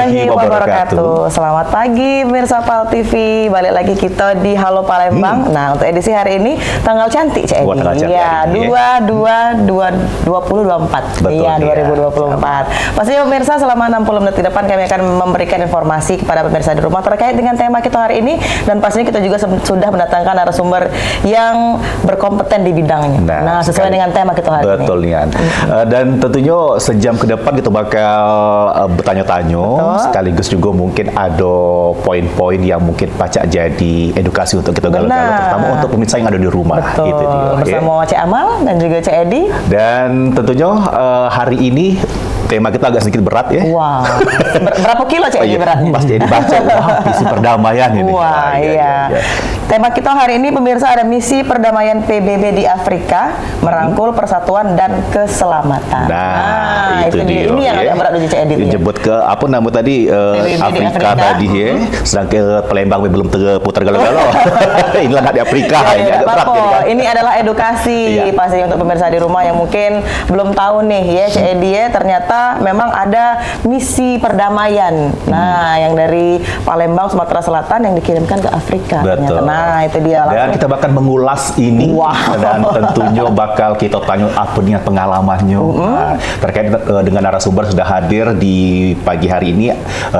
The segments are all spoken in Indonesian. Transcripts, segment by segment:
warahmatullahi wabarakatuh. Selamat pagi pemirsa PAL TV. Balik lagi kita di Halo Palembang. Nah, untuk edisi hari ini tanggal cantik Cik Edi. Ya, 2024. Iya, 2024. Pastinya pemirsa selama 60 menit ke depan kami akan memberikan informasi kepada pemirsa di rumah terkait dengan tema kita hari ini, dan pastinya kita juga sudah mendatangkan narasumber yang berkompeten di bidangnya. Nah, sesuai dengan tema kita hari ini. Betul Nian. Dan tentunya sejam ke depan kita bakal bertanya-tanya, sekaligus juga mungkin ada poin-poin yang mungkin pacak jadi edukasi untuk kita galau-galau, terutama untuk pemirsa yang ada di rumah. Betul. Gitu dia, bersama Cik Amal dan juga Cik Edi. Dan tentunya hari ini tema kita agak sedikit berat ya. Wow. Berapa kilo Cik Edi beratnya? Pasti dibaca. Wah, misi perdamaian ini. Wah, iya. Tema kita hari ini pemirsa ada misi perdamaian PBB di Afrika, merangkul persatuan dan keselamatan. Nah, itu dia. Ini yang agak berat dari Cik Edi. Dijemput ke apa nama tadi Afrika tadi ya. Sedang ke Palembang belum terputar galau-galau. Inilah di Afrika ini agak berat ya, kan? Ini adalah edukasi pasti untuk pemirsa di rumah yang mungkin belum tahu nih ya Cik Edi ya, ternyata memang ada misi perdamaian. Nah, yang dari Palembang Sumatera Selatan yang dikirimkan ke Afrika. Betul. Ternyata. Nah, itu dia. Dan kita bakal mengulas ini dan tentunya bakal kita tanya apa dengan pengalamannya. Nah, terkait dengan narasumber sudah hadir di pagi hari ini.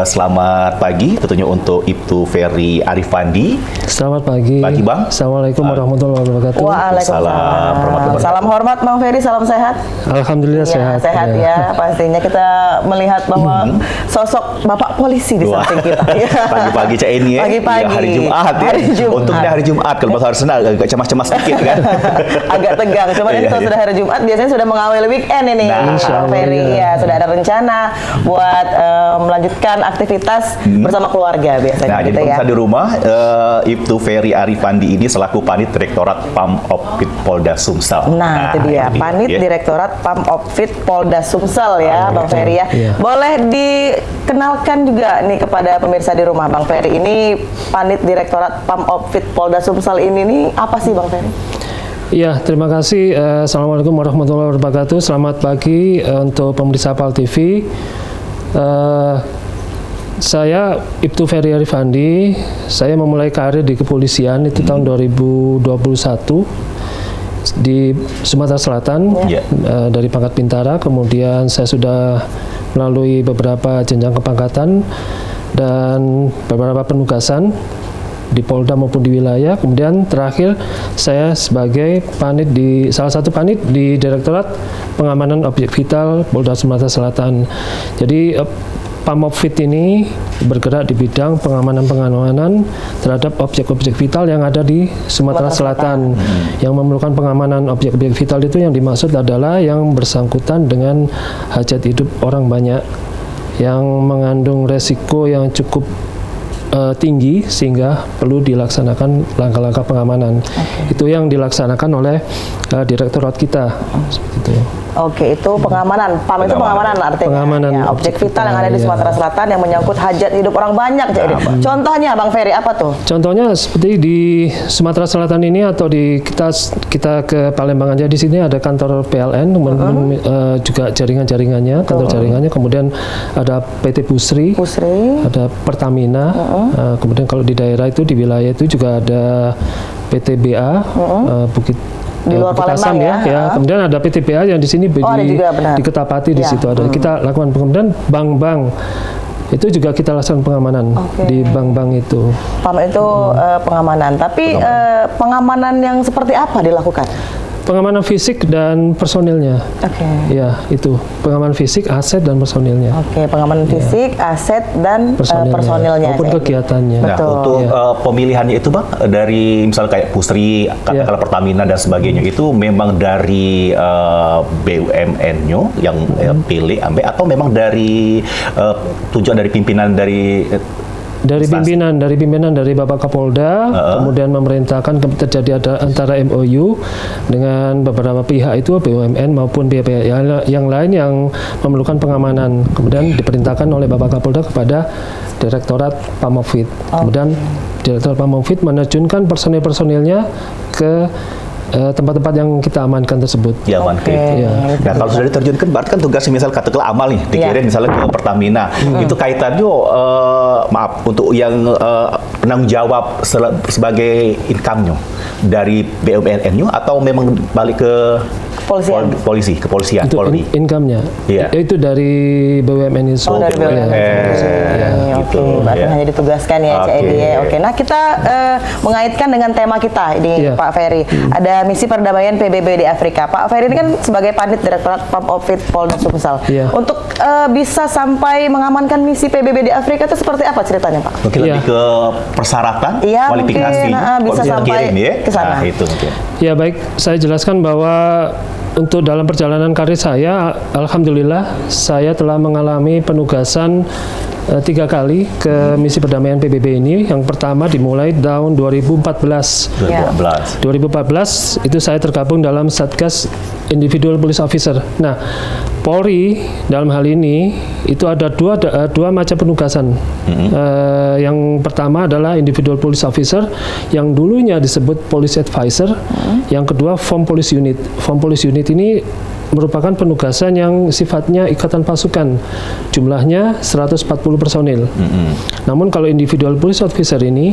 Selamat pagi tentunya untuk Ibtu Ferry Arifandi. Selamat pagi. Pagi Bang. Assalamualaikum warahmatullahi wabarakatuh. Waalaikumsalam. Salam hormat Bang Ferry, salam sehat. Alhamdulillah sehat. Sehat ya. Pastinya kita melihat bahwa sosok Bapak polisi di samping kita. Pagi-pagi Cak Eni ya. Pagi-pagi. Hari Jumat ya. Untungnya hari Jumat, kalau pas hari Senin agak cemas-cemas sedikit kan. Agak tegang. Cuman ini kalau sudah hari Jumat biasanya sudah mengawali weekend ini. Bang Ferry ya sudah ada rencana buat melanjutkan aktivitas bersama keluarga biasanya. Nah, gitu jadi di rumah Ibtu Ferry Arifandi ini selaku Panit Direktorat Pamopfit Polda Sumsel. Nah, itu dia. Panit Direktorat Pamopfit Polda Sumsel ya, Bang Ferry ya. Boleh dikenalkan juga nih kepada pemirsa di rumah, Bang Ferry. Ini Panit Direktorat Pamopfit Polda Sumsel ini nih apa sih Bang Ferry? Iya, terima kasih. Assalamualaikum warahmatullahi wabarakatuh. Selamat pagi untuk pemirsa PAL TV. Saya Ibtu Ferry Arifandi. Saya memulai karir di kepolisian itu tahun 2021 di Sumatera Selatan dari pangkat Bintara. Kemudian saya sudah melalui beberapa jenjang kepangkatan dan beberapa penugasan di Polda maupun di wilayah. Kemudian terakhir saya sebagai panit salah satu panit di Direktorat Pengamanan Objek Vital Polda Sumatera Selatan. Jadi Pamopfit ini bergerak di bidang pengamanan terhadap objek-objek vital yang ada di Sumatera Selatan. Yang memerlukan pengamanan objek-objek vital itu yang dimaksud adalah yang bersangkutan dengan hajat hidup orang banyak, yang mengandung resiko yang cukup tinggi sehingga perlu dilaksanakan langkah-langkah pengamanan. Itu yang dilaksanakan oleh direktorat kita. Gitu. Oke, itu pengamanan. PAM itu pengamanan artinya. Pengamanan ya, objek vital yang ada di Sumatera Selatan yang menyangkut hajat hidup orang banyak. Jadi, contohnya Bang Ferry apa tuh? Contohnya seperti di Sumatera Selatan ini atau di kita ke Palembang aja, di sini ada kantor PLN, juga jaringannya, kantor jaringannya. Kemudian ada PT Pusri, ada Pertamina. Kemudian kalau di daerah itu di wilayah itu juga ada PT BA, Bukit di luar Palembang ya. Kemudian ada PTBA yang di sini di Ketapati di situ ada. Kita lakukan kemudian bank-bank itu juga kita lakukan pengamanan di bank-bank itu. PAM itu pengamanan. Tapi pengamanan yang seperti apa dilakukan? Pengamanan fisik dan personilnya. Ya, itu pengamanan fisik, aset dan personilnya. Pengamanan fisik, aset dan personilnya. Maupun kegiatannya. Nah, untuk pemilihannya itu Bang, dari misalnya kayak Pusri, katakanlah Pertamina dan sebagainya, itu memang dari BUMN-nya yang pilih atau memang dari tujuan dari pimpinan dari pimpinan dari Bapak Kapolda, kemudian memerintahkan terjadi antara MOU dengan beberapa pihak itu BUMN maupun pihak-pihak yang lain yang memerlukan pengamanan. Kemudian diperintahkan oleh Bapak Kapolda kepada Direktorat Pamopfit. Kemudian Direktorat Pamopfit menerjunkan personil-personilnya ke tempat-tempat yang kita amankan tersebut. Diamankan. Oke. Ya. Nah, kalau sudah diterjunkan, berarti kan tugasnya misal katakanlah amal nih, dikirim misalnya ke Pertamina. Itu kaitannya, maaf, untuk yang penanggung jawab sebagai income-nya dari BUMN-nya atau memang balik ke kepolisian, Itu Polri? income-nya. Iya. Itu dari BUMN itu. Oh, dari BUMN. gitu, Oke, berarti ya. hanya ditugaskan ya, Cak Edi ya. Oke, nah kita mengaitkan dengan tema kita ini, Iya. Pak Ferry. Ada misi perdamaian PBB di Afrika. Pak Ferry ini kan sebagai Panit Direktorat Pamopit Polda Sumsel. Iya. Untuk bisa sampai mengamankan misi PBB di Afrika itu seperti apa ceritanya, Pak? Mungkin lebih ke persyaratan, Iya, kualifikasi, mungkin, bisa kok sampai dikirim, ya? ke sana. Nah, itu mungkin. Ya baik, saya jelaskan bahwa untuk dalam perjalanan karir saya, alhamdulillah saya telah mengalami penugasan 3 kali ke misi perdamaian PBB ini. Yang pertama dimulai tahun 2014. 2014 itu saya tergabung dalam Satgas Individual Police Officer. Nah, Polri dalam hal ini itu ada dua macam penugasan. Yang pertama adalah Individual Police Officer, yang dulunya disebut Police Advisor. Yang kedua Form Police Unit. Form Police Unit ini merupakan penugasan yang sifatnya ikatan pasukan, jumlahnya 140 personil. Namun kalau individual police officer ini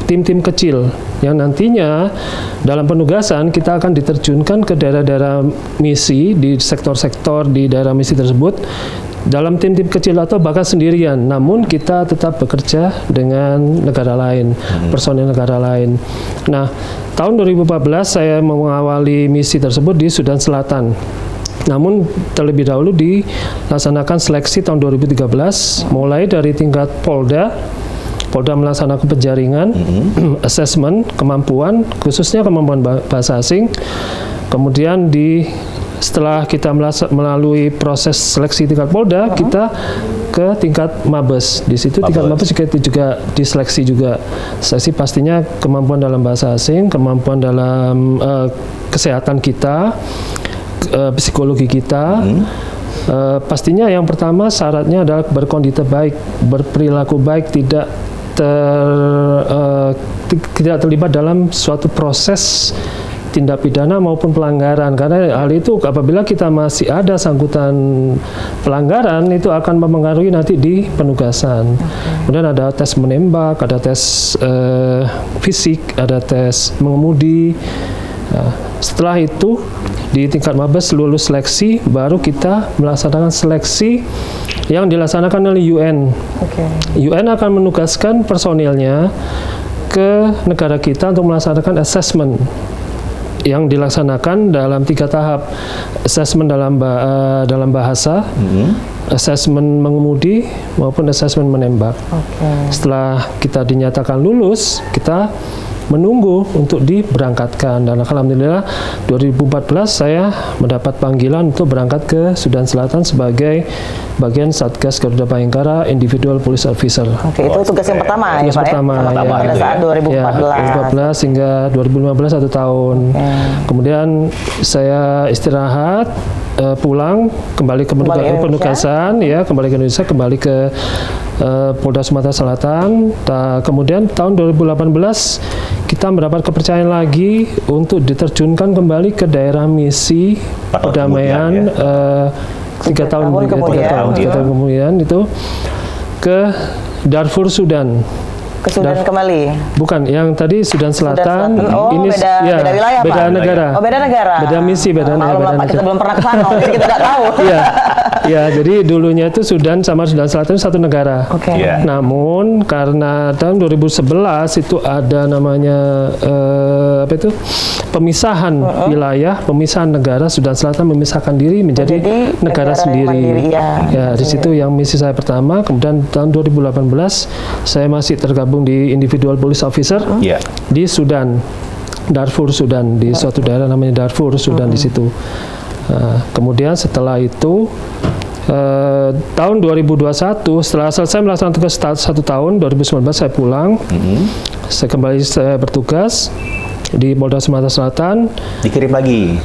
tim-tim kecil yang nantinya dalam penugasan kita akan diterjunkan ke daerah-daerah misi di sektor-sektor di daerah misi tersebut dalam tim-tim kecil atau bahkan sendirian, namun kita tetap bekerja dengan negara lain, personil negara lain. Nah, tahun 2014 saya mengawali misi tersebut di Sudan Selatan. Namun terlebih dahulu dilaksanakan seleksi tahun 2013, mulai dari tingkat Polda melaksanakan penjaringan, asesmen kemampuan, khususnya kemampuan bahasa asing. Kemudian setelah kita melalui proses seleksi tingkat Polda, kita ke tingkat Mabes. Di situ tingkat Mabes juga diseleksi juga. Seleksi pastinya kemampuan dalam bahasa asing, kemampuan dalam kesehatan kita, psikologi kita. Pastinya yang pertama syaratnya adalah berkondisi baik, berperilaku baik, tidak terlibat dalam suatu proses tindak pidana maupun pelanggaran, karena hal itu apabila kita masih ada sangkutan pelanggaran itu akan mempengaruhi nanti di penugasan. Kemudian ada tes menembak, ada tes fisik, ada tes mengemudi. Nah, setelah itu di tingkat Mabes lulus seleksi, baru kita melaksanakan seleksi yang dilaksanakan oleh UN. UN akan menugaskan personilnya ke negara kita untuk melaksanakan assessment yang dilaksanakan dalam 3 tahap. Assessment dalam bahasa, assessment mengemudi, maupun assessment menembak. Setelah kita dinyatakan lulus, kita menunggu untuk diberangkatkan, dan alhamdulillah 2014 saya mendapat panggilan untuk berangkat ke Sudan Selatan sebagai bagian Satgas Garuda Bhayangkara Individual Police Officer. Oke, itu tugas yang pertama Tugas ya, Pak pertama, ya? ya. Pada saat 2014. 2014 hingga 2015 1 tahun. Kemudian saya istirahat, pulang, kembali ke penugasan, ya, kembali ke Indonesia, kembali ke Polda Sumatera Selatan. Kemudian tahun 2018 kita mendapat kepercayaan lagi untuk diterjunkan kembali ke daerah misi perdamaian 3 tahun kemudian itu ke Darfur, Sudan. Ke Sudan kembali? Bukan, yang tadi Sudan Selatan. Oh, ini beda wilayah, Pak? Beda negara. Oh, beda negara. Beda misi, beda negara. Kita belum pernah ke sana, jadi kita nggak tahu. Ya, jadi dulunya itu Sudan sama Sudan Selatan satu negara. Namun karena tahun 2011 itu ada namanya pemisahan wilayah, pemisahan negara. Sudan Selatan memisahkan diri menjadi negara sendiri. Ya, di situ yang misi saya pertama. Kemudian tahun 2018 saya masih tergabung di Individual Police Officer di Sudan, Darfur, Sudan, di suatu daerah namanya Darfur, Sudan di situ. Kemudian setelah itu tahun 2021 setelah selesai melaksanakan tugas 1 tahun, 2019 saya pulang. Saya bertugas di Polda Sumatera Selatan. Dikirim lagi?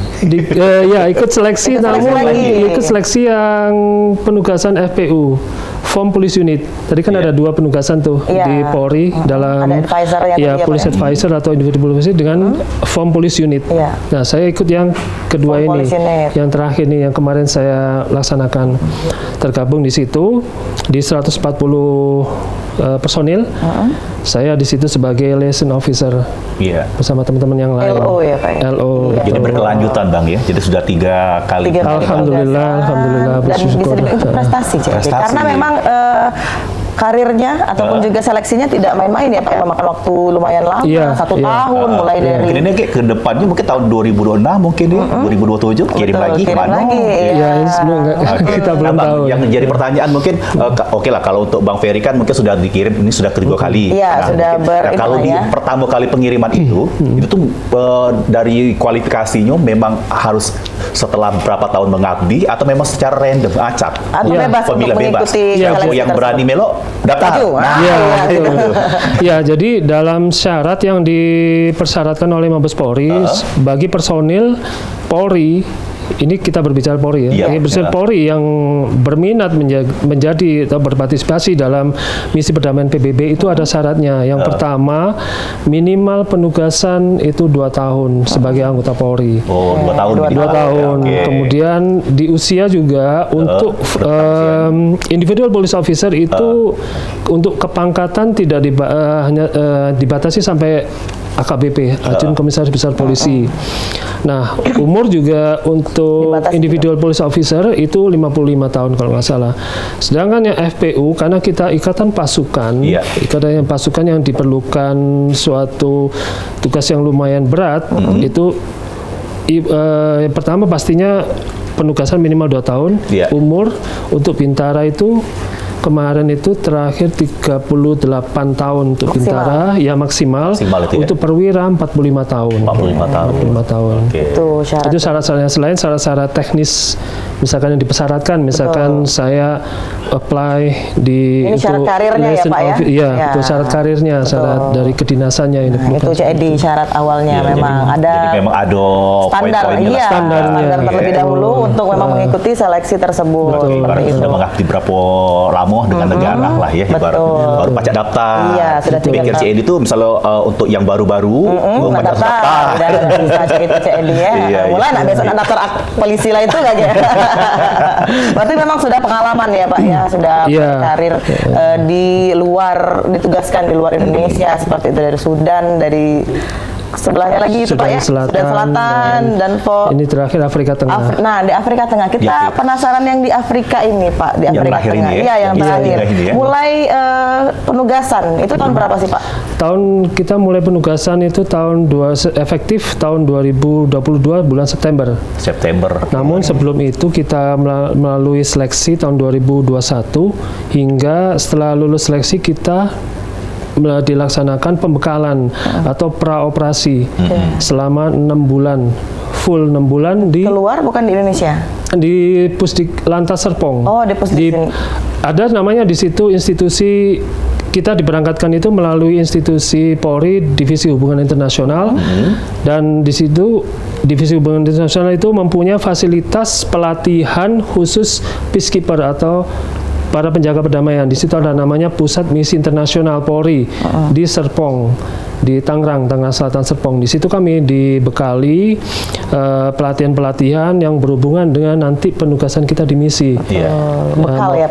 Ya, ikut seleksi, namun ikut seleksi yang penugasan FPU, Form Police Unit. Tadi kan ada 2 penugasan tuh di Polri dalam ada advisor yang Police Advisor atau Individual Police dengan Form Police Unit. Nah, saya ikut yang kedua Form ini, yang terakhir nih yang kemarin saya laksanakan. Tergabung di situ di 140 personil. Saya di situ sebagai liaison officer bersama teman-teman yang lain. LO ya Pak. LO. Jadi berkelanjutan Bang ya. Jadi sudah 3 kali. Alhamdulillah, dan bisa dibilang itu prestasi, karena memang karirnya ataupun juga seleksinya tidak main-main ya Pak, memakan waktu lumayan lama, 1 tahun mulai dari ini ke depannya mungkin tahun 2026 mungkin ya, 2027 kirim lagi ke Bandung. Kita belum tahu. Yang jadi pertanyaan mungkin oke lah kalau untuk Bang Ferry kan mungkin sudah dikirim, ini sudah kedua kali. Sudah kalau di pertama kali pengiriman itu tuh dari kualifikasinya memang harus setelah berapa tahun mengabdi atau memang secara random acak atau bebas untuk mengikuti seleksi yang berani melo daftar. Jadi dalam syarat yang dipersyaratkan oleh Mabes Polri bagi personil Polri, ini kita berbicara Polri Polri yang berminat menjadi atau berpartisipasi dalam misi perdamaian PBB itu ada syaratnya. Yang pertama, minimal penugasan itu 2 tahun sebagai anggota Polri. 2 tahun. 2 tahun. Kemudian di usia juga untuk individual police officer itu untuk kepangkatan tidak hanya dibatasi sampai AKBP, Ajun Komisaris Besar Polisi. Nah, umur juga untuk individual police officer itu 55 tahun kalau nggak salah. Sedangkan yang FPU, karena kita ikatan pasukan yang diperlukan suatu tugas yang lumayan berat, itu yang pertama pastinya penugasan minimal 2 tahun. Umur untuk Bintara itu kemarin itu terakhir 38 tahun untuk Bintara, maksimal untuk perwira 45 tahun. 45 tahun. Itu syarat-syaratnya. Selain syarat-syarat teknis, misalkan yang dipersyaratkan, misalkan saya apply di ini syarat karirnya ya Pak ya? Itu syarat karirnya, syarat dari kedinasannya ini. Itu jadi syarat awalnya memang ada. Jadi memang ada standarnya. Standar terlebih dahulu untuk memang mengikuti seleksi tersebut. Sudah mengabdi berapa lama dengan negara lah ya, baru pajak daftar. Sudah pikir CND itu misalnya untuk yang baru-baru pajak daftar. Dan bisa itu CND ya. Mulai nak besok daftar polisi lah itu aja. Berarti memang sudah pengalaman ya Pak ya, sudah karir di luar, ditugaskan di luar Indonesia seperti itu, dari Sudan, dari sebelahnya lagi itu Pak ya, Sudan Selatan dan ini terakhir Afrika Tengah. Nah, di Afrika Tengah kita penasaran yang di Afrika ini Pak, di Afrika Tengah. Yang terakhir. Mulai penugasan itu tahun berapa sih Pak? Kita mulai penugasan itu efektif tahun 2022 bulan September. Namun sebelum itu kita melalui seleksi tahun 2021 hingga setelah lulus seleksi kita dilaksanakan pembekalan atau praoperasi selama 6 bulan, full 6 bulan di keluar, bukan di Indonesia, di Pusdik Lantas Serpong. Di Pusdik ada namanya di situ institusi. Kita diberangkatkan itu melalui institusi Polri Divisi Hubungan Internasional, dan di situ Divisi Hubungan Internasional itu mempunyai fasilitas pelatihan khusus peacekeeper atau para penjaga perdamaian. Di situ ada namanya Pusat Misi Internasional Polri di Serpong, di Tangerang Selatan Serpong. Di situ kami dibekali pelatihan-pelatihan yang berhubungan dengan nanti penugasan kita di misi.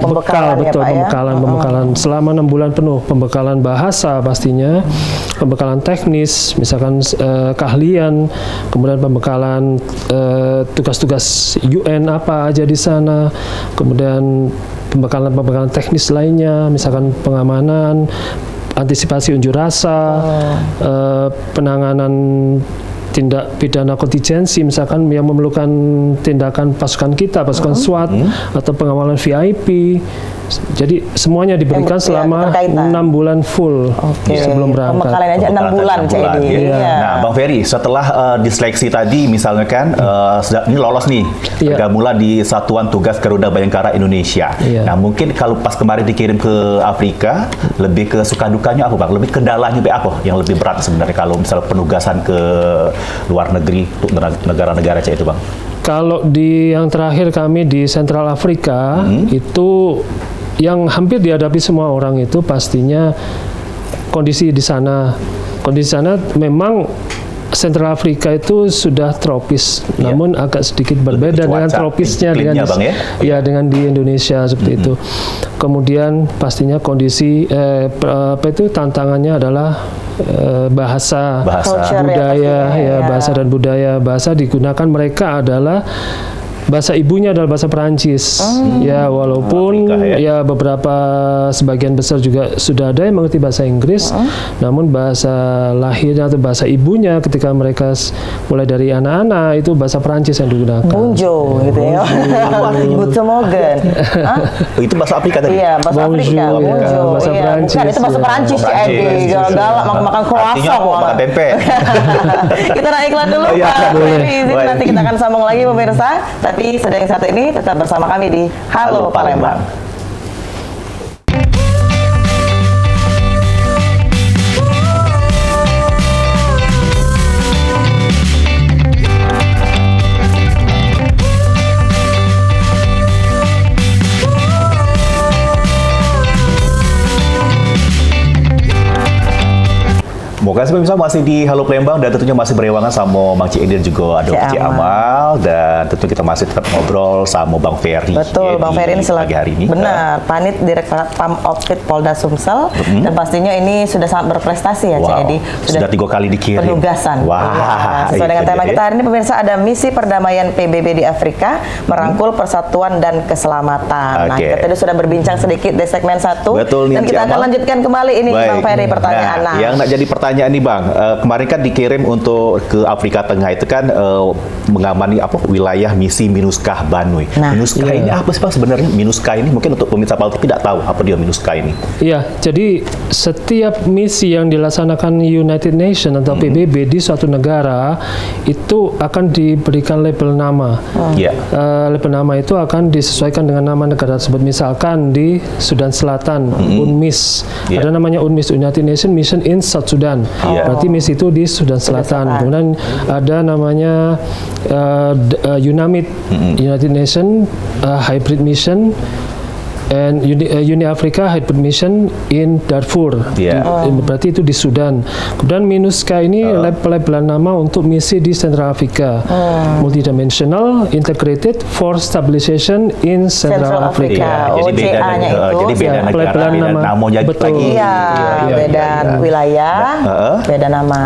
Pembekalan selama 6 bulan penuh. Pembekalan bahasa pastinya, pembekalan teknis, misalkan keahlian, kemudian pembekalan tugas-tugas UN apa aja di sana, kemudian pembekalan teknis lainnya, misalkan pengamanan, antisipasi unjuk rasa, penanganan tindak pidana kontingensi, misalkan yang memerlukan tindakan pasukan kita, pasukan SWAT, atau pengawalan VIP. Jadi semuanya diberikan selama 6 bulan full sebelum berangkat. Pembekalan aja 6 bulan jadi. Nah, Bang Ferry, setelah diseleksi tadi misalnya kan ini lolos nih, bergabunglah di Satuan Tugas Garuda Bayangkara Indonesia. Nah, mungkin kalau pas kemarin dikirim ke Afrika, lebih ke suka dukanya apa Bang? Lebih kendalanya apa yang lebih berat sebenarnya kalau misalnya penugasan ke luar negeri untuk negara-negara itu Bang? Kalau di yang terakhir kami di Central Afrika itu yang hampir dihadapi semua orang itu pastinya kondisi di sana. Kondisi sana memang Central Afrika itu sudah tropis, namun agak sedikit berbeda dengan tropisnya dengan Bang, dengan di Indonesia seperti itu. Kemudian pastinya kondisi tantangannya adalah bahasa budaya, bahasa dan budaya. Bahasa digunakan mereka adalah bahasa ibunya adalah bahasa Perancis. Ya, walaupun Afrika, beberapa sebagian besar juga sudah ada yang mengerti bahasa Inggris, namun bahasa lahirnya atau bahasa ibunya ketika mereka mulai dari anak-anak itu bahasa Perancis yang digunakan. Bonjour gitu ya. Guten Morgen. Itu bahasa Afrika tadi. Iya, bahasa Afrika. Bonjour. Bahasa Perancis. Bukan, itu bahasa Perancis ya. Galak makan croissant. Makan tempe. Kita naik iklan dulu, Pak. Nanti kita akan sambung lagi pemirsa. Tapi sedang yang satu ini tetap bersama kami di Halo Palembang. Moga pemirsa masih di Halo Palembang dan tentunya masih berewangan sama Bang Cik Edi juga ada Cik Amal, dan tentu kita masih tetap ngobrol sama Bang Ferry. Betul, Bang Ferry ini pagi hari ini. Benar, Panit Direktorat Pamoptit Polda Sumsel, dan pastinya ini sudah sangat berprestasi ya, Cik Edi. Sudah 3 kali dikirim. Penugasan. Wah. Sesuai dengan tema kita hari ini pemirsa, ada misi perdamaian PBB di Afrika, merangkul persatuan dan keselamatan. Nah, kita tadi sudah berbincang sedikit di segmen 1. Betul, dan kita akan lanjutkan kembali ini Bang Ferry pertanyaan. Nah, yang nak jadi pertanyaan nih Bang, kemarin kan dikirim untuk ke Afrika Tengah itu kan mengamani wilayah misi MINUSCA Banui. MINUSCA ini apa sih Bang sebenarnya? MINUSCA ini mungkin untuk pemirsa Palembang tidak tahu apa dia MINUSCA ini. Iya, jadi setiap misi yang dilaksanakan United Nations atau PBB di suatu negara itu akan diberikan label nama. Label nama itu akan disesuaikan dengan nama negara tersebut. Misalkan di Sudan Selatan, UNMISS. Ada namanya UNMISS, United Nations Mission in South Sudan. Berarti misi itu di Sudan Selatan. Kemudian ada namanya UNAMID, United Nations Hybrid Mission, and Uni Africa Hybrid Mission in Darfur. Berarti itu di Sudan. Kemudian MINUSCA ini labelan nama untuk misi di Central Africa. Multidimensional Integrated Force Stabilization in Central Africa. Jadi beda-nya itu. Jadi beda negara, beda nama lagi. Beda wilayah, beda nama.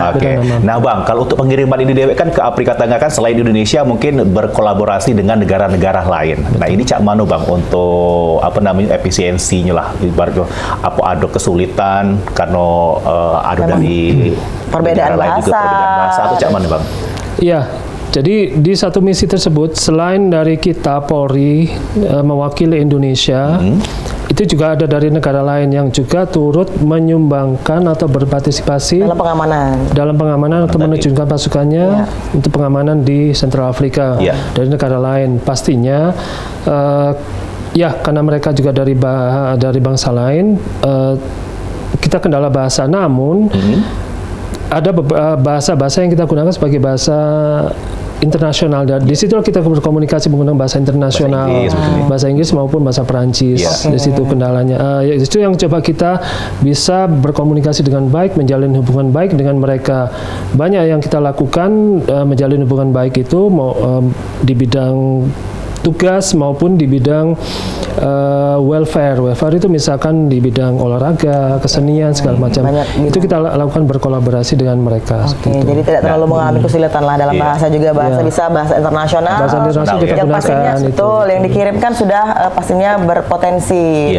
Nah Bang, kalau untuk pengiriman ini dewek kan ke Afrika Tengah kan selain Indonesia mungkin berkolaborasi dengan negara-negara lain. Nah ini Cak Mano Bang untuk efisiensinya lah, ibaratnya apa ada kesulitan karena ada dari perbedaan bahasa atau Cak Mano Bang? Iya. Jadi di satu misi tersebut selain dari kita Polri mewakili Indonesia, itu juga ada dari negara lain yang juga turut menyumbangkan atau berpartisipasi dalam pengamanan atau menerjunkan pasukannya untuk pengamanan di Central Afrika dari negara lain. Pastinya karena mereka juga dari bangsa lain, kita kendala bahasa. Namun ada bahasa-bahasa yang kita gunakan sebagai bahasa internasional, dan di situ kita berkomunikasi menggunakan bahasa internasional, bahasa Inggris maupun bahasa Perancis. Di situ kendalanya. Itu yang coba kita bisa berkomunikasi dengan baik, menjalin hubungan baik dengan mereka. Banyak yang kita lakukan menjalin hubungan baik itu di bidang tugas maupun di bidang welfare. Welfare itu misalkan di bidang olahraga, kesenian, segala macam. Itu kita lakukan berkolaborasi dengan mereka. Jadi tidak terlalu mengalami kesulitan lah dalam bahasa juga, bahasa bisa bahasa internasional. Bahasa internasional kita yang pastinya betul yang dikirimkan sudah pastinya berpotensi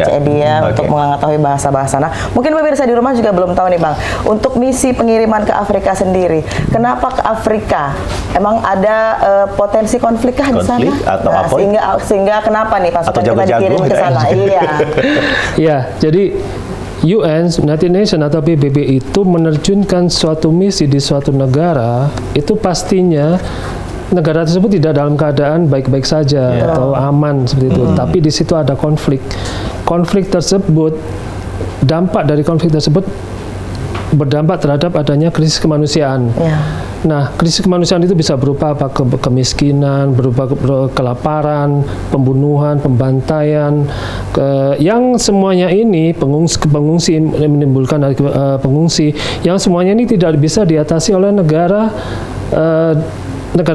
untuk mengetahui bahasa-bahasa. Nah, mungkin pemirsa di rumah juga belum tahu nih Bang, untuk misi pengiriman ke Afrika sendiri, kenapa ke Afrika? Emang ada potensi konflik kah di sana? Atau apa? Sehingga kenapa nih pasukan kita dikirim ke sana? Jadi UN, United Nations atau PBB itu menerjunkan suatu misi di suatu negara, itu pastinya negara tersebut tidak dalam keadaan baik-baik saja atau aman seperti itu. Tapi di situ ada konflik. Konflik tersebut, dampak dari konflik tersebut berdampak terhadap adanya krisis kemanusiaan. Nah, krisis kemanusiaan itu bisa berupa apa? Kemiskinan, berupa kelaparan, pembunuhan, pembantaian, yang semuanya ini pengungsi menimbulkan pengungsi, yang semuanya ini tidak bisa diatasi oleh negara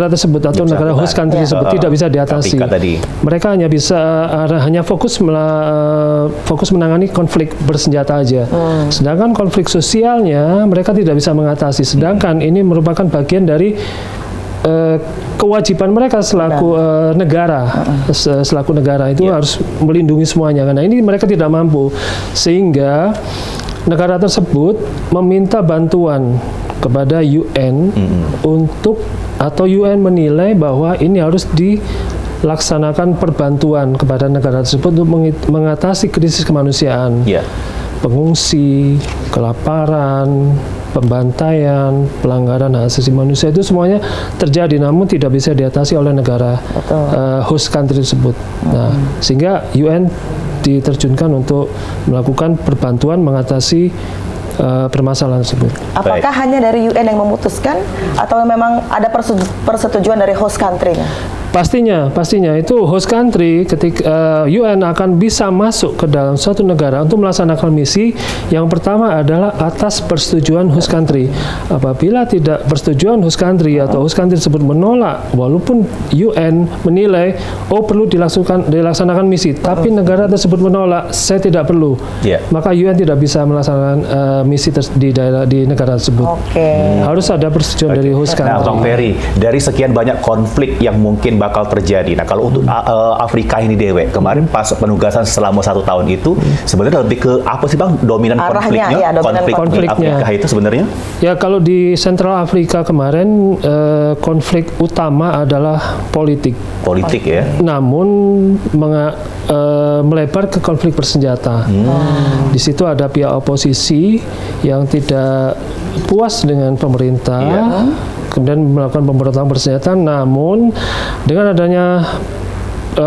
tersebut atau negara host country tersebut, tidak bisa diatasi. Mereka hanya bisa fokus menangani konflik bersenjata aja. Sedangkan konflik sosialnya mereka tidak bisa mengatasi. Sedangkan ini merupakan bagian dari kewajiban mereka selaku negara itu harus melindungi semuanya. Karena ini mereka tidak mampu, sehingga negara tersebut meminta bantuan kepada UN atau UN menilai bahwa ini harus dilaksanakan perbantuan kepada negara tersebut untuk mengatasi krisis kemanusiaan, pengungsi, kelaparan, pembantaian, pelanggaran hak asasi manusia, itu semuanya terjadi namun tidak bisa diatasi oleh negara host country tersebut. Nah, sehingga UN diterjunkan untuk melakukan perbantuan mengatasi permasalahan tersebut. Apakah hanya dari UN yang memutuskan atau memang ada persetujuan dari host country-nya? Pastinya itu host country ketika UN akan bisa masuk ke dalam suatu negara untuk melaksanakan misi. Yang pertama adalah atas persetujuan host country. Apabila tidak persetujuan host country atau host country tersebut menolak, walaupun UN menilai perlu dilaksanakan misi, tapi negara tersebut menolak, saya tidak perlu, maka UN tidak bisa melaksanakan misi di negara tersebut. Harus ada persetujuan dari host country. Nah, Bang Ferry, dari sekian banyak konflik yang mungkin bakal terjadi. Nah, kalau untuk Afrika ini dewek, kemarin pas penugasan selama 1 tahun itu, sebenarnya lebih ke apa sih Bang dominan konfliknya? Konflik Afrika itu sebenarnya? Ya, kalau di Central Afrika kemarin konflik utama adalah politik. Politik ya. Namun melebar ke konflik bersenjata. Di situ ada pihak oposisi yang tidak puas dengan pemerintah. Kemudian melakukan pemberontakan bersenjata, namun dengan adanya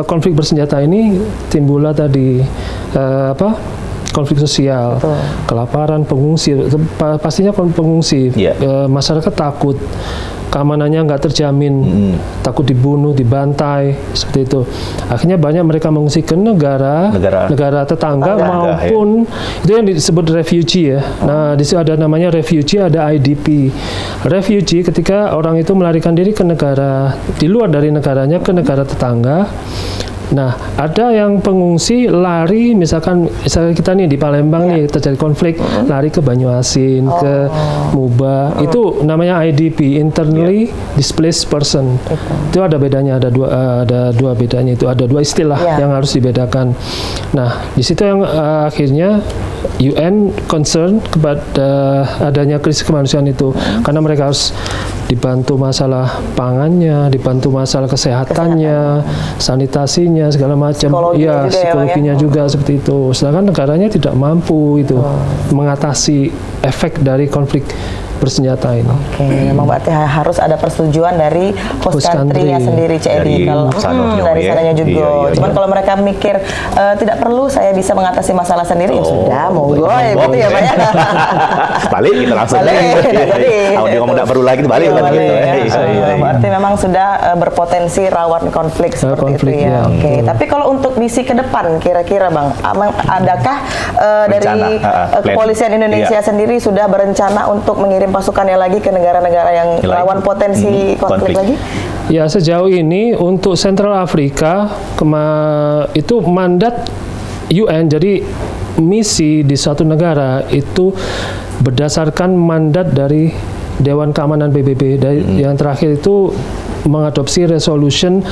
konflik bersenjata ini timbullah tadi konflik sosial, kelaparan, pengungsi, pastinya pengungsi, masyarakat takut, keamanannya nggak terjamin, takut dibunuh, dibantai, seperti itu. Akhirnya banyak mereka mengungsi ke negara tetangga maupun itu yang disebut refugee ya. Nah, di situ ada namanya refugee, ada IDP. Refugee ketika orang itu melarikan diri ke negara di luar dari negaranya ke negara tetangga. Nah, ada yang pengungsi lari, misalkan kita nih di Palembang nih terjadi konflik, lari ke Banyuasin, ke Muba, itu namanya IDP, internally displaced person. Itu ada bedanya, ada dua bedanya itu, ada 2 istilah yang harus dibedakan. Nah, di situ yang akhirnya UN concern kepada adanya krisis kemanusiaan itu, karena mereka harus dibantu masalah pangannya, dibantu masalah kesehatannya, sanitasinya, segala macam. Psikologinya juga seperti itu. Sedangkan negaranya tidak mampu itu mengatasi efek dari konflik bersenjata ini. Memang berarti harus ada persetujuan dari host country-nya sendiri, CED. Kalau dari sananya juga. Cuman kalau mereka mikir tidak perlu, saya bisa mengatasi masalah sendiri, ya sudah, monggo ya gitu ya Pak ya. Balik kita langsung. Kalau dia ngomong tidak perlu lagi balik gitu. Berarti memang sudah berpotensi rawan konflik seperti itu ya. Tapi kalau untuk misi ke depan kira-kira Bang, adakah dari kepolisian Indonesia sendiri sudah berencana untuk mengirim pasukannya lagi ke negara-negara yang rawan potensi konflik lagi? Ya, sejauh ini untuk Central Afrika itu mandat UN, jadi misi di suatu negara itu berdasarkan mandat dari Dewan Keamanan PBB. Yang terakhir itu mengadopsi resolution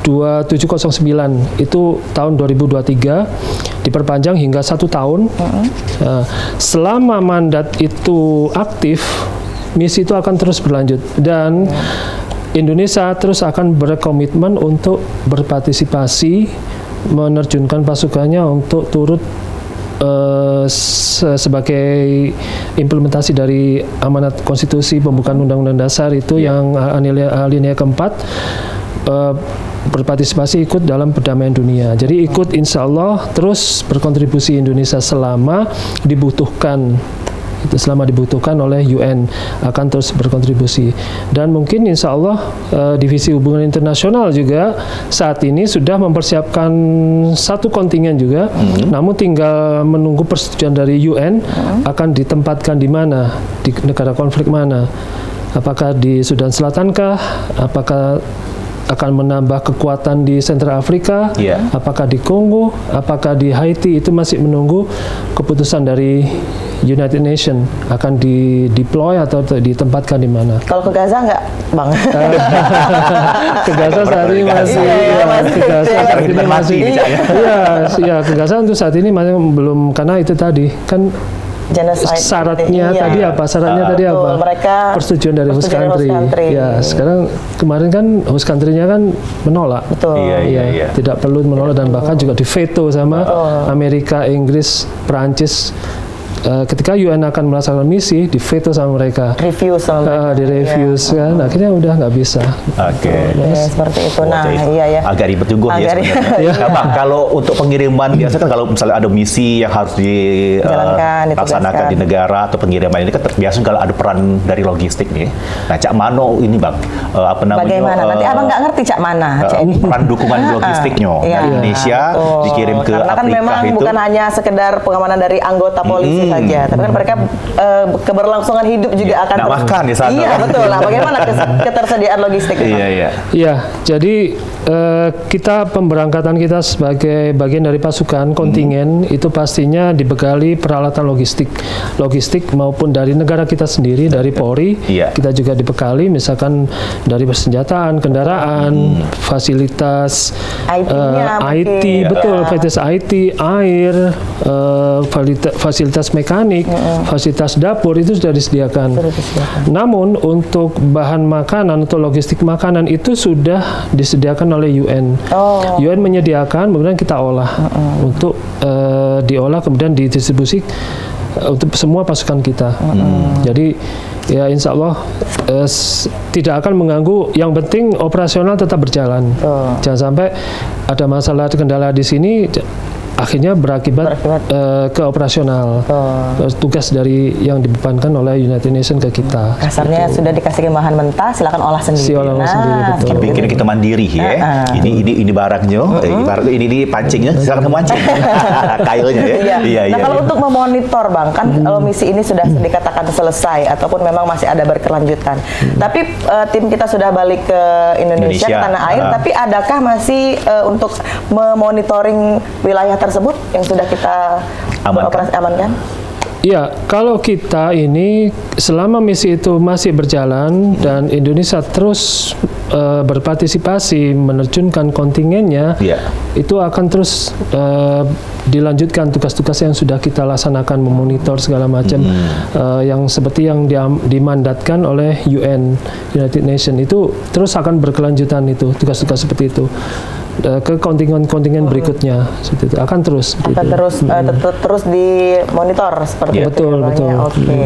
2709 itu tahun 2023, diperpanjang hingga 1 tahun. Selama mandat itu aktif, misi itu akan terus berlanjut dan Indonesia terus akan berkomitmen untuk berpartisipasi, menerjunkan pasukannya untuk turut sebagai implementasi dari amanat konstitusi pembukaan Undang-Undang Dasar itu yang alinea keempat, berpartisipasi ikut dalam perdamaian dunia. Jadi ikut insya Allah terus berkontribusi Indonesia selama dibutuhkan itu selama dibutuhkan oleh UN akan terus berkontribusi. Dan mungkin insya Allah Divisi Hubungan Internasional juga saat ini sudah mempersiapkan satu kontingen juga, namun tinggal menunggu persetujuan dari UN akan ditempatkan di mana, di negara konflik mana. Apakah di Sudan Selatan kah? Apakah akan menambah kekuatan di Central Afrika? Apakah di Kongo? Apakah di Haiti? Itu masih menunggu keputusan dari United Nations akan di-deploy atau ditempatkan di mana. Kalau ke Gaza nggak, Bang? Ke Gaza saat ini masih, ke Gaza saat ini masih, ke Gaza untuk saat ini masih belum, karena itu tadi kan syaratnya tadi apa? Syaratnya tadi apa? Mereka persetujuan dari host country. Ya, sekarang kemarin kan host country-nya kan menolak. Betul. Iya. Tidak perlu menolak dan bahkan juga diveto sama Amerika, Inggris, Perancis. Ketika UN akan melaksanakan misi, diveto sama mereka. Refuse sama di-refuse kan, akhirnya udah nggak bisa. Seperti itu. Nah, agak ribet juga ya sebenarnya. Nah, Bang, kalau untuk pengiriman biasa kan kalau misalnya ada misi yang harus dilaksanakan di negara atau pengiriman ini kan biasanya kalau ada peran dari logistik nih. Nah, Cak Mano ini Bang, apa namanya? Bagaimana? Nanti Abang nggak ngerti Cak Mana. Peran dukungan logistiknya dari Indonesia dikirim ke Karena kan Afrika memang itu bukan hanya sekedar pengamanan dari anggota polisi saja, tapi kan mereka keberlangsungan hidup juga akan makan di sana. Iya, betul lah. Bagaimana ketersediaan logistik itu? Iya, jadi kita pemberangkatan kita sebagai bagian dari pasukan kontingen itu pastinya dibekali peralatan logistik maupun dari negara kita sendiri, dari Polri. Kita juga dibekali misalkan dari persenjataan, kendaraan, fasilitas IT, betul, fasilitas IT, air, fasilitas mekanik, fasilitas dapur itu sudah disediakan. Namun untuk bahan makanan atau logistik makanan itu sudah disediakan oleh UN. UN menyediakan, kemudian kita olah untuk diolah kemudian didistribusi untuk semua pasukan kita. Jadi ya insya Allah tidak akan mengganggu. Yang penting operasional tetap berjalan. Jangan sampai ada masalah kendala di sini akhirnya berakibat ke operasional tugas dari yang dibebankan oleh United Nations ke kita. Kasarnya sudah dikasihkan bahan mentah, silakan olah sendiri. Betul. Bikin kita mandiri ya. Ini barangnya, ini pancingnya, silakan memancing. Kailnya ya. Nah, kalau untuk memonitor Bang, kan kalau misi ini sudah dikatakan selesai ataupun memang masih ada berkelanjutan. Tapi tim kita sudah balik ke Indonesia, ke tanah air, tapi adakah masih untuk memonitoring wilayah tersebut yang sudah kita amankan? Ya, kalau kita ini selama misi itu masih berjalan dan Indonesia terus berpartisipasi menerjunkan kontingennya, itu akan terus dilanjutkan tugas-tugas yang sudah kita laksanakan, memonitor segala macam yang seperti yang dimandatkan oleh UN, United Nations, itu terus akan berkelanjutan itu tugas-tugas seperti itu ke kontingen-kontingen berikutnya, seperti itu akan terus terus dimonitor seperti itu. Betul.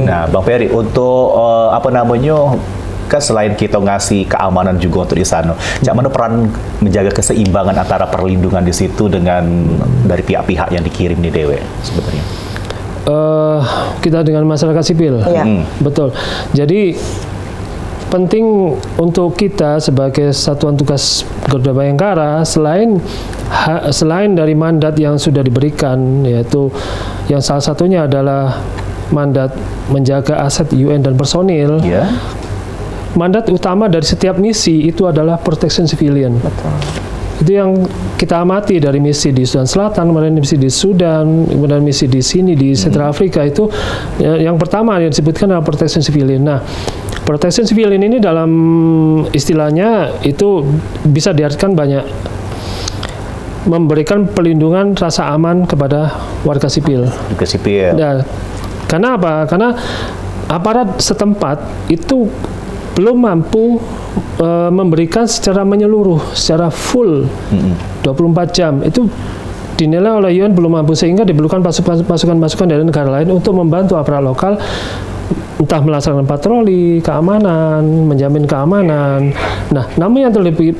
Nah, Bang Ferry, untuk kan selain kita ngasih keamanan juga untuk di sana, Cak mana peran menjaga keseimbangan antara perlindungan di situ dengan dari pihak-pihak yang dikirim di Dewe sebenarnya? Kita dengan masyarakat sipil, betul. Jadi penting untuk kita sebagai Satuan Tugas Garuda Bayangkara, selain dari mandat yang sudah diberikan, yaitu yang salah satunya adalah mandat menjaga aset UN dan personil. Mandat utama dari setiap misi itu adalah protection civilian. Betul. Itu yang kita amati dari misi di Sudan Selatan, kemudian misi di Sudan, kemudian misi di sini di Central Afrika itu yang pertama yang disebutkan adalah protection civilian. Nah, protection civilian ini dalam istilahnya itu bisa diartikan banyak, memberikan pelindungan rasa aman kepada warga sipil. Nah, karena apa? Karena aparat setempat itu belum mampu memberikan secara menyeluruh, secara full 24 jam. Itu dinilai oleh UN belum mampu, sehingga diperlukan pasukan-pasukan dari negara lain untuk membantu aparat lokal, entah melaksanakan patroli, keamanan, menjamin keamanan. Nah, namun yang terlebih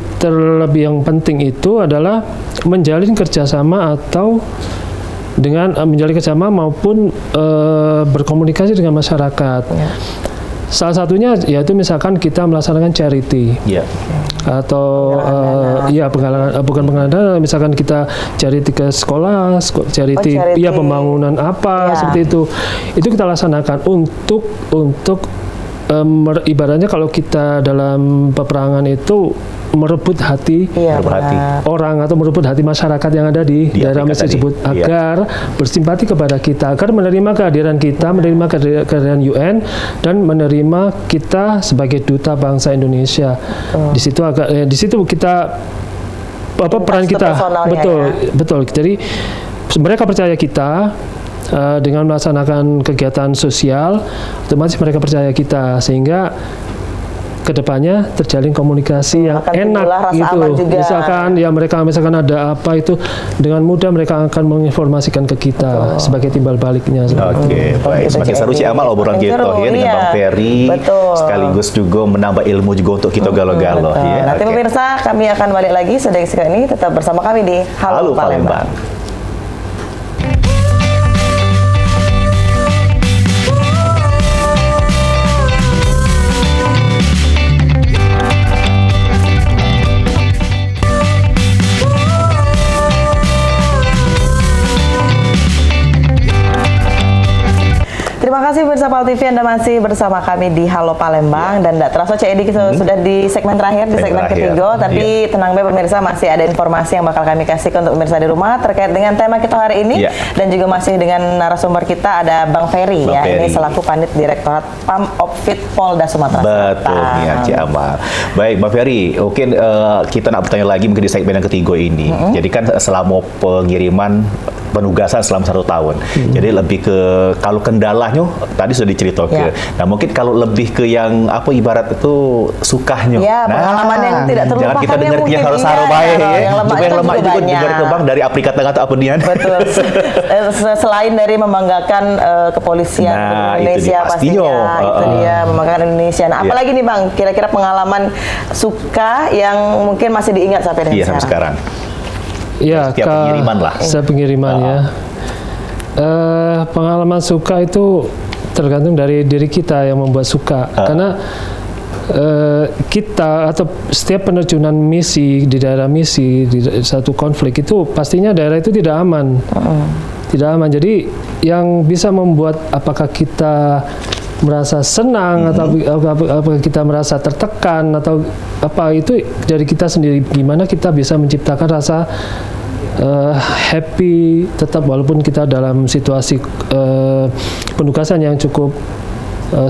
yang penting itu adalah menjalin kerjasama atau dengan menjalin kerjasama maupun berkomunikasi dengan masyarakat. Salah satunya yaitu misalkan kita melaksanakan charity. Atau penggalangan bukan penggalangan dana, misalkan kita charity ke sekolah, charity pembangunan apa seperti itu kita laksanakan untuk ibaratnya kalau kita dalam peperangan itu merebut hati orang atau merebut hati masyarakat yang ada di daerah tersebut agar bersimpati kepada kita, agar menerima kehadiran kita, menerima kehadiran UN dan menerima kita sebagai duta bangsa Indonesia. Di situ kita peran kita betul. Jadi mereka percaya kita. Dengan melaksanakan kegiatan sosial, otomatis mereka percaya kita, sehingga kedepannya terjalin komunikasi yang enak gitu. Misalkan misalkan ada apa itu dengan mudah mereka akan menginformasikan ke kita sebagai timbal baliknya. Baik. Semakin seru Cik Amal obrolan kita dengan Bang Ferry. Sekaligus juga menambah ilmu juga untuk kita galo-galo. Nanti pemirsa kami akan balik lagi sedang sekali ini, tetap bersama kami di Halo Palembang. Terima kasih pemirsa PAL TV, Anda masih bersama kami di Halo Palembang dan tidak terasa Cik Edi sudah di segmen terakhir, di segmen ketiga, tapi tenang be pemirsa, masih ada informasi yang bakal kami kasih untuk pemirsa di rumah terkait dengan tema kita hari ini dan juga masih dengan narasumber kita ada Bang Ferry ini selaku Panit Direktorat Pamopfit Polda Sumatera Selatan. Betul ya Cik Amal. Baik Bang Ferry, mungkin kita nak bertanya lagi mungkin di segmen yang ketiga ini. Jadi kan selama pengiriman penugasan selama 1 tahun. Jadi lebih ke kalau kendalanya tadi sudah diceritakan. Nah mungkin kalau lebih ke yang apa ibarat itu sukanya. Pengalaman yang tidak terlupakan. Jangan kita dengar yang harus haru baik ya. Yang lemah juga dengar kebang dari Afrika Tengah atau apa nian. Betul. Selain dari membanggakan kepolisian Indonesia pastinya. Itu dia membanggakan Indonesia. Nah, apalagi nih Bang, kira-kira pengalaman suka yang mungkin masih diingat sampai sampai sekarang. Ya, pengiriman lah. Pengiriman ya. Pengalaman suka itu tergantung dari diri kita yang membuat suka. Karena kita atau setiap penerjunan misi di daerah misi di satu konflik itu pastinya daerah itu tidak aman. Tidak aman. Jadi yang bisa membuat apakah kita merasa senang atau apakah kita merasa tertekan atau apa itu dari kita sendiri, gimana kita bisa menciptakan rasa happy tetap walaupun kita dalam situasi penugasan yang cukup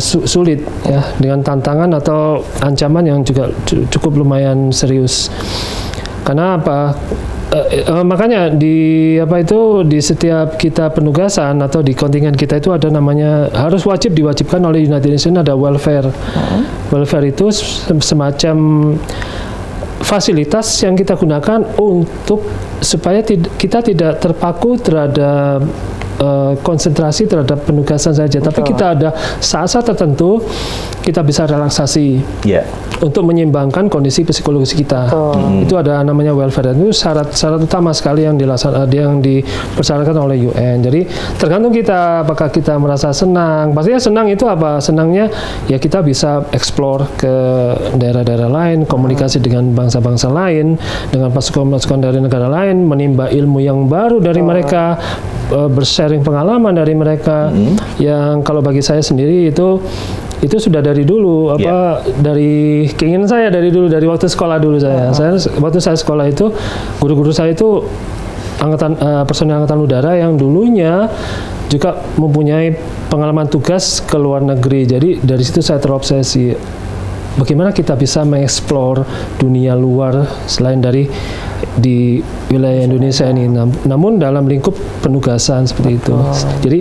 sulit ya, dengan tantangan atau ancaman yang juga cukup lumayan serius. Karena apa? Makanya di setiap kita penugasan atau di kontingen kita itu ada namanya harus diwajibkan oleh United Nations, ada welfare. Welfare itu semacam fasilitas yang kita gunakan untuk supaya kita tidak terpaku terhadap konsentrasi terhadap penugasan saja, tapi kita ada saat-saat tertentu kita bisa relaksasi untuk menyeimbangkan kondisi psikologis kita. Itu ada namanya welfare, dan itu syarat utama sekali yang dipersyaratkan oleh UN. Jadi tergantung kita apakah kita merasa senang. Pastinya senang itu apa? Senangnya ya kita bisa explore ke daerah-daerah lain, komunikasi dengan bangsa-bangsa lain, dengan pasukan-pasukan dari negara lain, menimba ilmu yang baru dari mereka, bersharing pengalaman dari mereka yang kalau bagi saya sendiri itu sudah dari dulu dari keinginan saya dari dulu, dari waktu sekolah dulu waktu saya sekolah itu guru-guru saya itu personil angkatan udara yang dulunya juga mempunyai pengalaman tugas ke luar negeri. Jadi dari situ saya terobsesi bagaimana kita bisa mengeksplor dunia luar selain dari di wilayah Indonesia ini, namun dalam lingkup penugasan seperti itu. Jadi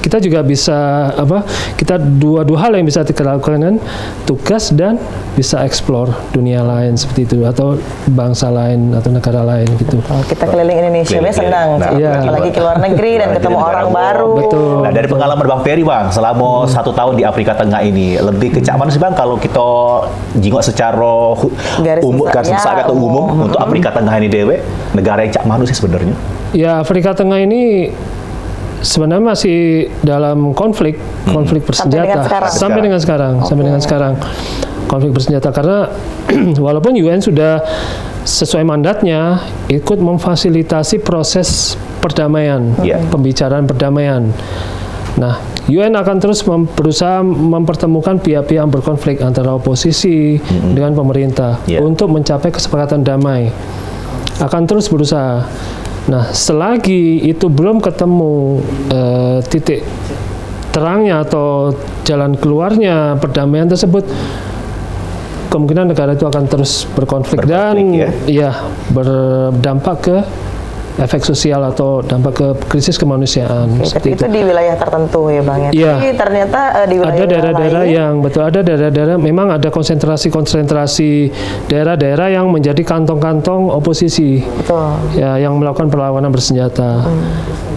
kita juga bisa kita dua hal yang bisa kita lakukan kan, tugas dan bisa explore dunia lain seperti itu atau bangsa lain atau negara lain gitu. Kita keliling Indonesia, senang, apalagi ke luar negeri dan ketemu orang baru. Betul. Nah, dari pengalaman Bang Ferry Bang, selama 1 tahun di Afrika Tengah ini, lebih ke cak mana sih Bang kalau kita jingok secara garis besar atau umum untuk Afrika Tengah ini dewe, negara yang cak mana sih sebenarnya? Ya, Afrika Tengah ini sebenarnya masih dalam konflik bersenjata sampai dengan sekarang konflik bersenjata karena walaupun UN sudah sesuai mandatnya ikut memfasilitasi proses perdamaian, pembicaraan perdamaian. Nah, UN akan terus berusaha mempertemukan pihak-pihak yang berkonflik antara oposisi dengan pemerintah untuk mencapai kesepakatan damai. Akan terus berusaha. Nah, selagi itu belum ketemu titik terangnya atau jalan keluarnya perdamaian tersebut, kemungkinan negara itu akan terus berkonflik dan berdampak ke efek sosial atau dampak ke krisis kemanusiaan. Itu di wilayah tertentu ya Bang ya. Tapi ternyata di wilayah ada daerah-daerah yang ada daerah-daerah memang ada konsentrasi daerah-daerah yang menjadi kantong-kantong oposisi. Ya, yang melakukan perlawanan bersenjata.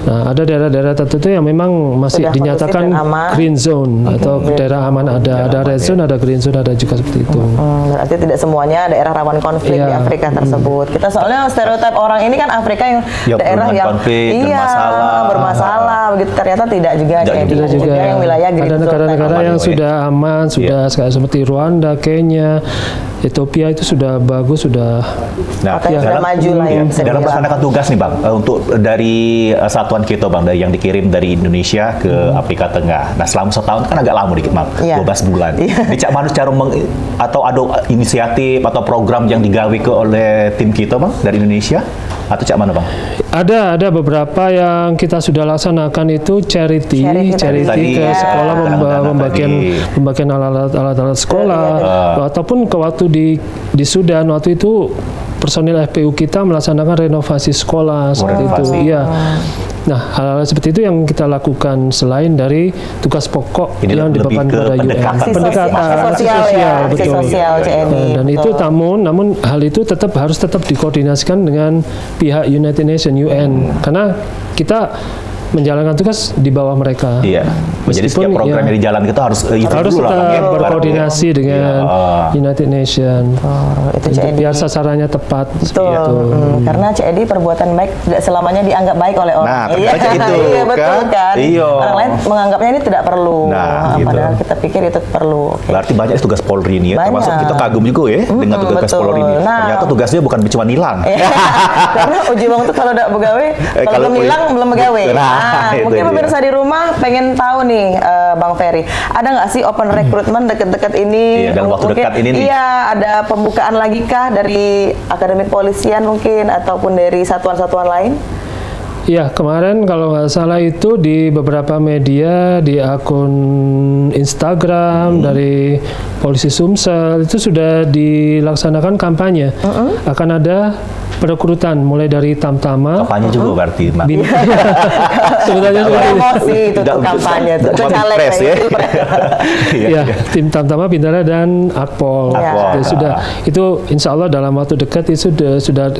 Nah, ada daerah-daerah tertentu yang memang masih sudah dinyatakan green zone atau daerah aman, ada red zone, ada green zone, ada juga seperti itu. Berarti tidak semuanya daerah rawan konflik di Afrika tersebut. Kita soalnya stereotip orang ini kan Afrika yang daerah yang konflik, bermasalah begitu, ternyata tidak juga juga yang wilayah green zone. Ada negara-negara yang sudah aman, sudah seperti Rwanda, Kenya, Ethiopia itu sudah bagus, sudah sudah maju lah ya. Dalam melaksanakan tugas nih Bang, untuk dari satuan kita Bang, yang dikirim dari Indonesia ke Afrika Tengah. Nah, selama 1 tahun kan agak lama dikit Bang, 12 bulan. Dicak mana cara atau ada inisiatif atau program yang digawe oleh tim kita Bang dari Indonesia? Atau cak mana Bang? Ada beberapa yang kita sudah laksanakan itu charity ke sekolah, pembagian alat-alat sekolah, ataupun ke waktu di Sudan waktu itu personil FPU kita melaksanakan renovasi sekolah seperti itu. Iya. Nah, hal-hal seperti itu yang kita lakukan selain dari tugas pokok yang dibebankan kepada UN. Pendekatan sosial, betul. Dan itu namun hal itu harus tetap dikoordinasikan dengan pihak United Nations UN karena kita menjalankan tugas di bawah mereka. Iya. Jadi setiap program yang dijalankan kita harus tetap berkoordinasi dengan United Nations. Biar sasarannya tepat. Betul. Karena CED perbuatan baik tidak selamanya dianggap baik oleh orang. Nah, itu iya, betul kan. Iya. Orang lain menganggapnya ini tidak perlu. Padahal kita pikir itu perlu. Berarti banyak tugas Polri ini ya. Termasuk kita kagum juga ya dengan tugas Polri ini. Ternyata tugasnya bukan cuma nilang. Karena uji wong itu kalau tidak begawe, kalau nilang belum begawe. Mungkin pemirsa di rumah pengen tahu nih Bang Ferry, ada nggak sih open recruitment deket-deket ini? Dalam waktu dekat ini nih. Iya, ada pembukaan lagi kah dari Akademi Kepolisian mungkin ataupun dari satuan-satuan lain? Ya, kemarin kalau nggak salah itu di beberapa media, di akun Instagram dari Polisi Sumsel itu sudah dilaksanakan kampanye. Akan ada perekrutan mulai dari Tamtama. Kampanye juga berarti, Mak. Sebenarnya promosi itu kampanye itu caleg ya. Tim Tamtama, Bintara dan Akpol. Sudah itu insya Allah dalam waktu dekat itu sudah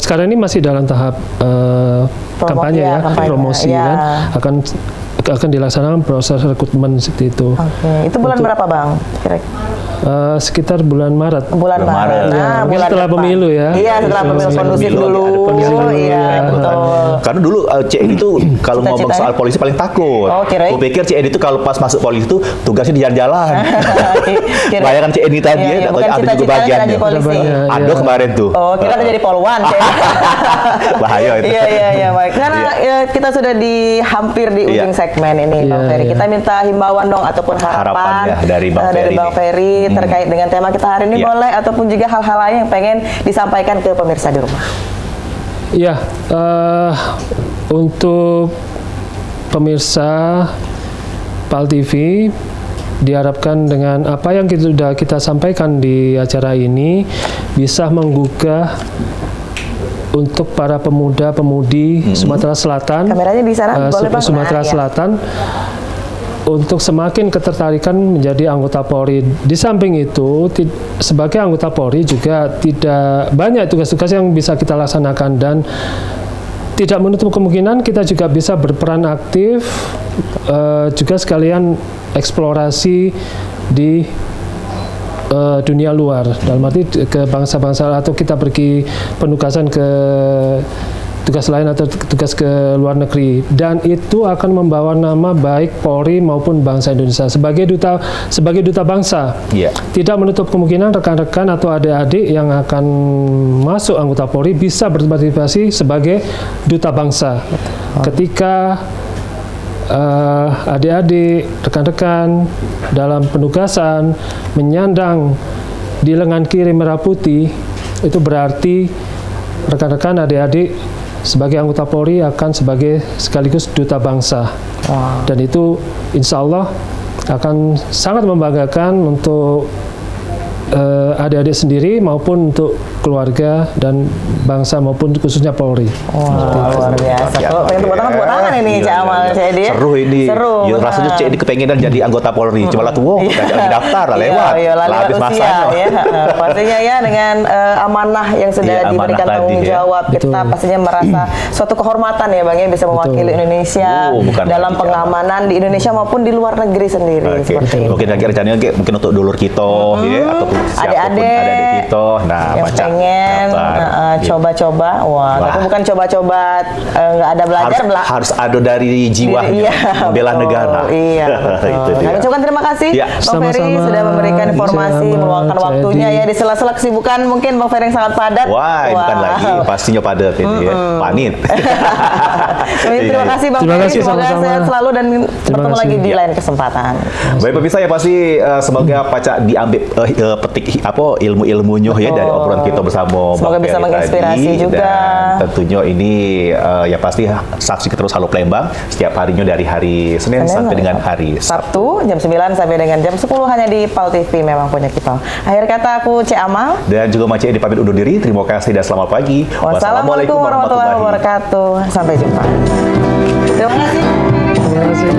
sekarang ini masih dalam tahap kampanye ya, promosi kan akan dilaksanakan proses rekrutmen seperti itu. Itu bulan berapa Bang? Sekitar bulan Maret. Bulan Maret. Nah, mungkin setelah pemilu ya. Iya, setelah pemilu kondusif dulu. Iya, betul. Karena dulu CED itu kalau ngomong soal polisi paling takut. Aku pikir CED itu kalau pas masuk polisi itu tugasnya di jalan-jalan. Bayangkan CED tadi ya, ada juga bagiannya. Ada kemarin tuh. Oh, kita udah jadi polwan. Bahaya itu. Iya, baik. Karena kita sudah hampir di ujung segmen ini, Bang Ferry. Kita minta himbauan dong ataupun harapan dari Bang Ferry terkait dengan tema kita hari ini boleh ataupun juga hal-hal lain yang pengen disampaikan ke pemirsa di rumah. Ya, untuk pemirsa PAL TV diharapkan dengan apa yang sudah kita sampaikan di acara ini bisa menggugah untuk para pemuda-pemudi Sumatera Selatan, Kameranya di sana, boleh Bang? Sumatera Nah, ya. Selatan, untuk semakin ketertarikan menjadi anggota Polri. Di samping itu, sebagai anggota Polri juga tidak banyak tugas-tugas yang bisa kita laksanakan, dan tidak menutup kemungkinan kita juga bisa berperan aktif, juga sekalian eksplorasi di dunia luar, dalam arti ke bangsa-bangsa, atau kita pergi penugasan ke tugas lain atau tugas ke luar negeri, dan itu akan membawa nama baik Polri maupun bangsa Indonesia sebagai duta bangsa. Tidak menutup kemungkinan rekan-rekan atau adik-adik yang akan masuk anggota Polri bisa berpartisipasi sebagai duta bangsa. Ketika adik-adik, rekan-rekan dalam penugasan menyandang di lengan kiri merah putih, itu berarti rekan-rekan, adik-adik sebagai anggota Polri akan sekaligus duta bangsa. Dan itu insya Allah akan sangat membanggakan untuk adik-adik sendiri maupun untuk keluarga dan bangsa maupun khususnya Polri. Luar biasa. Kalau pengen tepuk tangan, tepuk tangan ini Cak Amal, Cak Edi. Seru ini. Seru. Ya, rasanya Cak Edi kepengenan jadi anggota Polri. Cuma lah tuh, lagi daftar lah lewat. Lah habis masanya. Ya. Pastinya ya dengan amanah yang sudah diberikan tanggung jawab, kita pastinya merasa suatu kehormatan ya Bang ya, bisa mewakili Indonesia dalam pengamanan di Indonesia maupun di luar negeri sendiri. Seperti mungkin lagi rencananya mungkin untuk dulur kita ya, ataupun adik-adik kita. Nah, yang pengen coba-coba, tapi bukan coba-coba nggak ada belajar, harus ada dari jiwa bela negara. Iya, betul. Kami ucapkan terima kasih Bang Ferry sudah memberikan informasi, meluangkan waktunya ya di sela-sela kesibukan mungkin Bang Ferry yang sangat padat. Bukan lagi, pastinya padat ini ya. Panit. Terima kasih Bang Ferry, semoga sehat selalu dan bertemu lagi di lain kesempatan. Baik pemirsa ya, pasti semoga Pacak diambil petik ilmu-ilmunya ya dari obrolan kita bersama. Semoga bisa menginspirasi juga. Dan tentunya ini ya pasti saksikan terus Halo Palembang setiap harinya dari hari Senin sampai dengan hari Sabtu jam 9 sampai dengan jam 10 hanya di PAL TV memang punya kita. Akhir kata aku Cik Amal dan juga Mak Cik Edi pamit undur diri. Terima kasih dan selamat pagi. Wassalamualaikum warahmatullahi wabarakatuh. Sampai jumpa. Terima kasih. Terima kasih.